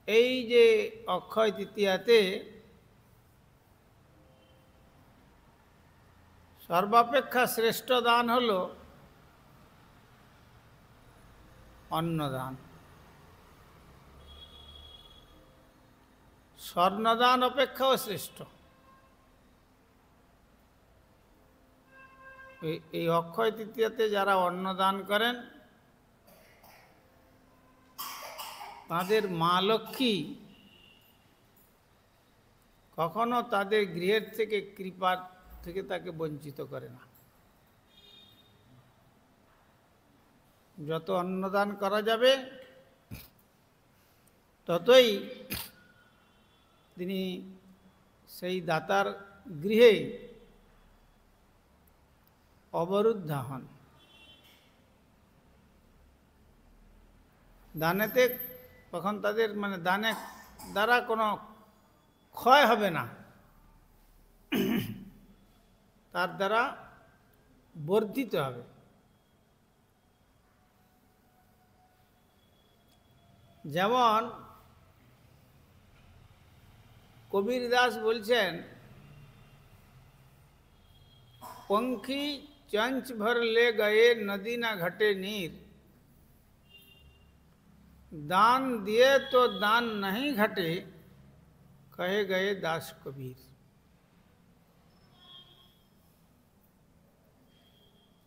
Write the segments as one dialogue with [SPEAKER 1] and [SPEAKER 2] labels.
[SPEAKER 1] এই যে অক্ষয় তৃতীয়াতে সর্বাপেক্ষা শ্রেষ্ঠ দান হল অন্নদান। স্বর্ণদান অপেক্ষাও শ্রেষ্ঠ। এই অক্ষয় তৃতীয়াতে যারা অন্নদান করেন তাদের মা লক্ষ্মী কখনো তাদের গৃহের থেকে কৃপা থেকে তাকে বঞ্চিত করে না। যত অন্নদান করা যাবে ততই তিনি সেই দাতার গৃহে অবরুদ্ধা হন। দানেতে তখন তাদের দানে দ্বারা কোনো ক্ষয় হবে না, তার দ্বারা বর্ধিত হবে। যেমন কবীর দাস বলছেন, पंखी चंच भर ले गए नदी ना घटे नीर, दान दिए तो दान नहीं घटे, कहे गए दास कबीर।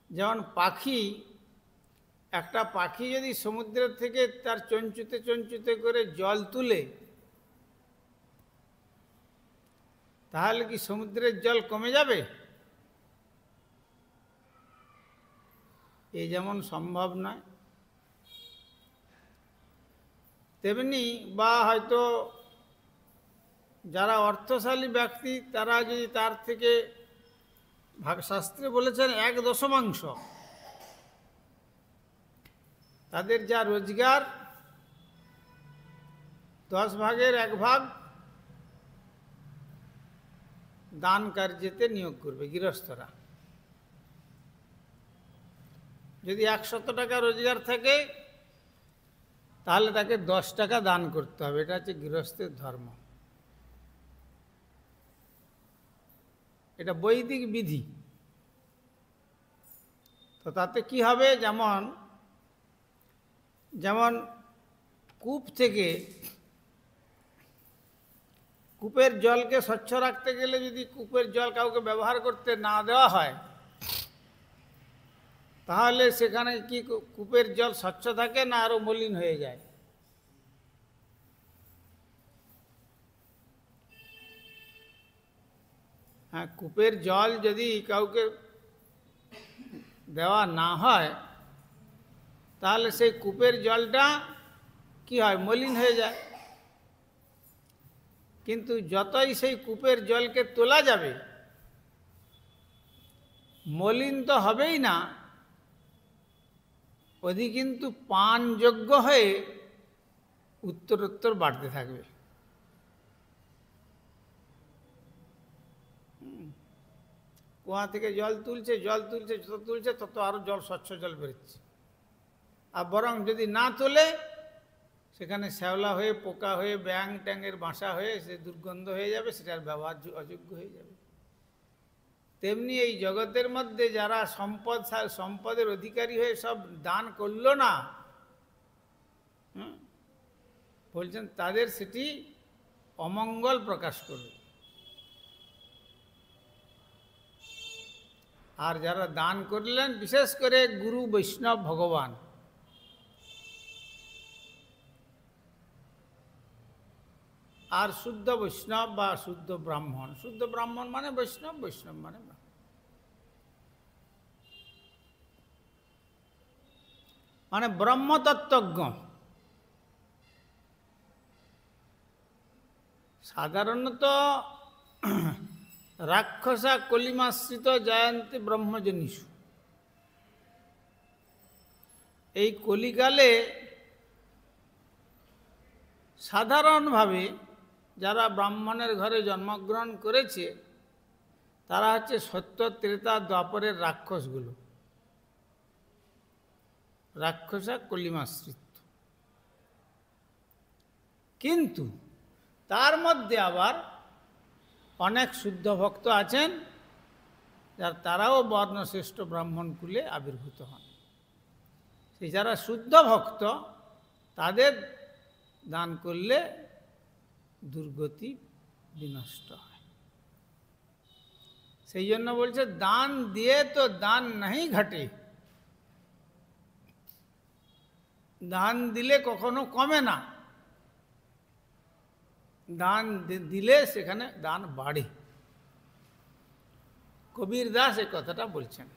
[SPEAKER 1] যেমন পাখি, একটা পাখি যদি সমুদ্র থেকে তার চঞ্চুতে চঞ্চুতে করে জল তুলে, তাহলে কি সমুদ্রের জল কমে যাবে? এই যেমন সম্ভব নয়, তেমনি বা হয়তো যারা অর্থশালী ব্যক্তি তারা যদি তার থেকে শাস্ত্রে বলেছেন 1/10, তাদের যা রোজগার 10 ভাগের 1 ভাগ দান কার্যেতে নিয়োগ করবে গৃহস্থরা। যদি 100 টাকা রোজগার থাকে তাহলে তাকে 10 টাকা দান করতে হবে। এটা হচ্ছে গৃহস্থের ধর্ম, এটা বৈদিক বিধি। তো তাতে কি হবে, যেমন যেমন কূপ থেকে, কূপের জলকে স্বচ্ছ রাখতে গেলে যদি কূপের জল কাউকে ব্যবহার করতে না দেওয়া হয়, তাহলে সেখানে কি কূপের জল স্বচ্ছ থাকে না আরো মলিন হয়ে যায়? হ্যাঁ, কূপের জল যদি কাউকে দেওয়া না হয় তাহলে সেই কূপের জলটা কি হয়, মলিন হয়ে যায়। কিন্তু যতই সেই কূপের জলকে তোলা যাবে, মলিন তো হবেই না, ওদি কিন্তু পানযোগ্য হয়ে উত্তরোত্তর বাড়তে থাকবে। কুয়া থেকে জল তুলছে, যত তুলছে তত আরো জল, স্বচ্ছ জল বেরোচ্ছে। আর বরং যদি না তোলে, সেখানে শ্যাওলা হয়ে, পোকা হয়ে, ব্যাং ট্যাঙের বাসা হয়ে সে দুর্গন্ধ হয়ে যাবে, সেটার ব্যবহার অযোগ্য হয়ে যাবে। তেমনি এই জগতের মধ্যে যারা সম্পদের অধিকারী হয়ে সব দান করল না, বলছেন তাদের সেটি অমঙ্গল প্রকাশ করবে। আর যারা দান করলেন, বিশেষ করে গুরু বৈষ্ণব ভগবান, আর শুদ্ধ বৈষ্ণব বা শুদ্ধ ব্রাহ্মণ, শুদ্ধ ব্রাহ্মণ মানে বৈষ্ণব, বৈষ্ণব মানে মানে ব্রহ্মতত্ত্বজ্ঞ। সাধারণত রাক্ষসা কলিমাশ্রিত জয়ন্তী ব্রহ্মজনীষু, এই কলিকালে সাধারণভাবে যারা ব্রাহ্মণের ঘরে জন্মগ্রহণ করেছে তারা হচ্ছে সত্য, ত্রেতা, দ্বাপরের রাক্ষসগুলো, রাক্ষসা কলিমাশ্রিত। কিন্তু তার মধ্যে আবার অনেক শুদ্ধ ভক্ত আছেন তারাও বর্ণশ্রেষ্ঠ ব্রাহ্মণ কুলে আবির্ভূত হন। সেই যারা শুদ্ধ ভক্ত তাদের দান করলে দুর্গতি বিনষ্ট হয়। সেই জন্য বলছে দান দিয়ে তো দান নাহি ঘটে, দান দিলে কখনো কমে না, দান দিলে সেখানে দান বাড়ে। কবির দাস এই কথাটা বলছেন।